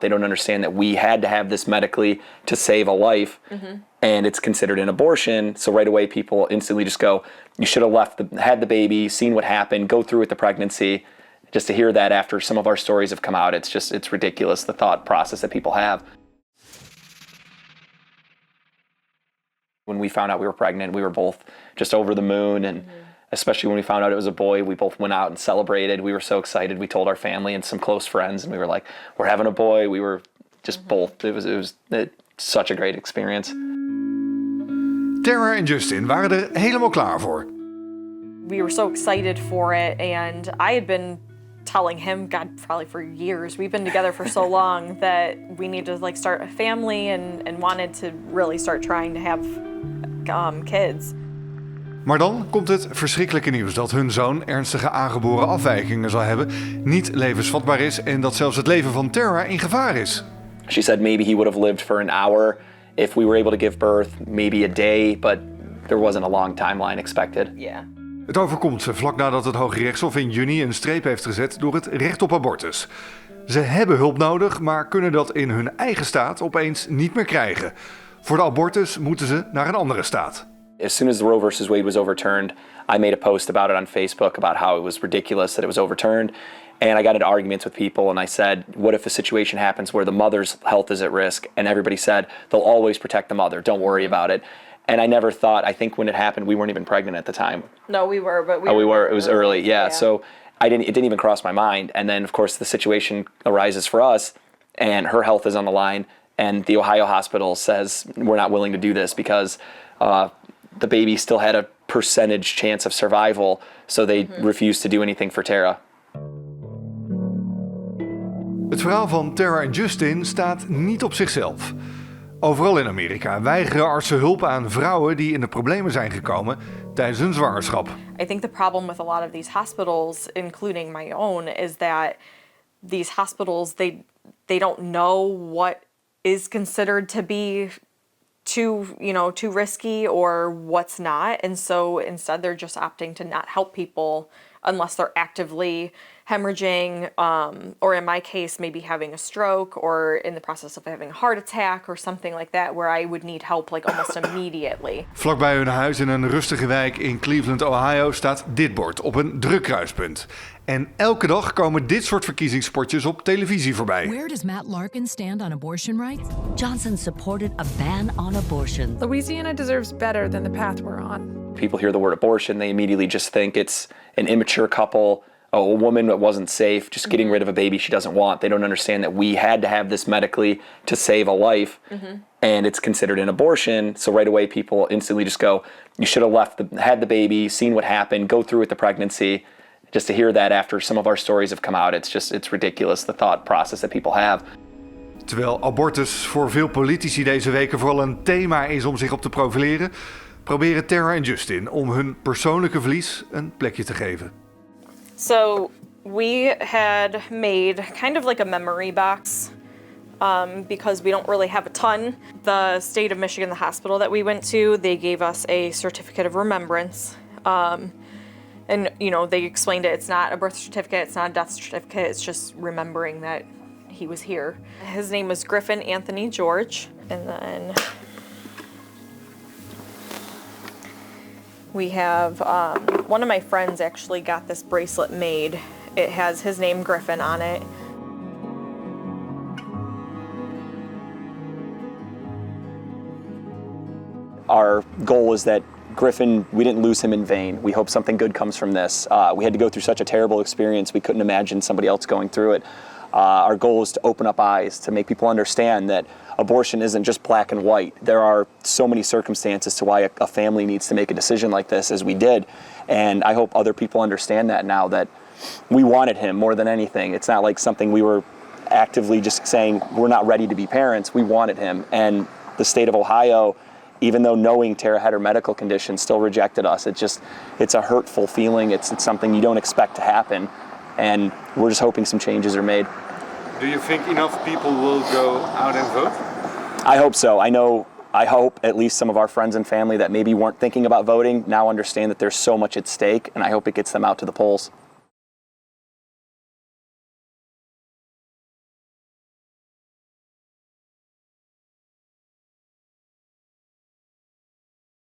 They don't understand that we had to have this medically to save a life, and it's considered an abortion. So right away, people instantly just go, you should have had the baby, seen what happened, go through with the pregnancy. Just to hear that after some of our stories have come out, it's ridiculous, the thought process that people have. When we found out we were pregnant, we were both just over the moon, and especially when we found out it was a boy, we both went out and celebrated. We were so excited. We told our family and some close friends, and we were like, we're having a boy. We were just both, it was such a great experience. Tara en Justin waren er helemaal klaar voor. We were so excited for it, and I had been telling him, God, probably for years, we've been together for so long that we need to like start a family and wanted to really start trying to have kids. Maar dan komt het verschrikkelijke nieuws dat hun zoon ernstige aangeboren afwijkingen zal hebben, niet levensvatbaar is en dat zelfs het leven van Tara in gevaar is. She said maybe he would have lived for an hour if we were able to give birth, maybe a day, but there wasn't a long timeline expected. Yeah. Het overkomt ze vlak nadat het Hooggerechtshof in juni een streep heeft gezet door het recht op abortus. Ze hebben hulp nodig, maar kunnen dat in hun eigen staat opeens niet meer krijgen. Voor de abortus moeten ze naar een andere staat. As soon as the Roe versus Wade was overturned, I made a post about it on Facebook about how it was ridiculous that it was overturned. And I got into arguments with people, and I said, what if a situation happens where the mother's health is at risk? And everybody said, they'll always protect the mother, don't worry about it. And I never thought, I think when it happened, we weren't even pregnant at the time. No, we were, but we were. It was early, yeah. So it didn't even cross my mind. And then, of course, the situation arises for us, and her health is on the line, and the Ohio hospital says, we're not willing to do this because the baby still had a percentage chance of survival, so they refused to do anything for Tara. Het verhaal van Tara en Justin staat niet op zichzelf. Overal in Amerika weigeren artsen hulp aan vrouwen die in de problemen zijn gekomen tijdens hun zwangerschap. I think the problem with a lot of these hospitals, including my own, is that these hospitals, they don't know what is considered to be too risky or what's not. And so instead they're just opting to not help people unless they're actively hemorrhaging, or in my case, maybe having a stroke or in the process of having a heart attack or something like that, where I would need help like almost immediately. Vlakbij hun huis in een rustige wijk in Cleveland, Ohio, staat dit bord op een druk kruispunt. En elke dag komen dit soort verkiezingspotjes op televisie voorbij. Where does Matt Larkin stand on abortion rights? Johnson supported a ban on abortion. Louisiana deserves better than the path we're on. People hear the word abortion, they immediately just think it's an immature couple, a woman that wasn't safe, just getting rid of a baby she doesn't want. They don't understand that we had to have this medically to save a life, and it's considered an abortion. So right away, people instantly just go, you should have had the baby, seen what happened, go through with the pregnancy. Just to hear that after some of our stories have come out, it's ridiculous, the thought process that people have. Terwijl abortus voor veel politici deze weken vooral een thema is om zich op te profileren, proberen Tara en Justin om hun persoonlijke verlies een plekje te geven. So we had made kind of like a memory box because we don't really have a ton. The state of Michigan, the hospital that we went to, they gave us a certificate of remembrance. And, they explained it. It's not a birth certificate. It's not a death certificate. It's just remembering that he was here. His name was Griffin Anthony George. And then we have one of my friends actually got this bracelet made. It has his name, Griffin, on it. Our goal is that Griffin, we didn't lose him in vain. We hope something good comes from this. We had to go through such a terrible experience, we couldn't imagine somebody else going through it. Our goal is to open up eyes, to make people understand that abortion isn't just black and white. There are so many circumstances to why a family needs to make a decision like this, as we did. And I hope other people understand that now, that we wanted him more than anything. It's not like something we were actively just saying, we're not ready to be parents. We wanted him. And the state of Ohio, even though knowing Tara had her medical condition, still rejected us. It's a hurtful feeling. It's something you don't expect to happen. And we're just hoping some changes are made. Do you think enough people will go out and vote? I hope so. I hope at least some of our friends and family that maybe weren't thinking about voting now understand that there's so much at stake, and I hope it gets them out to the polls.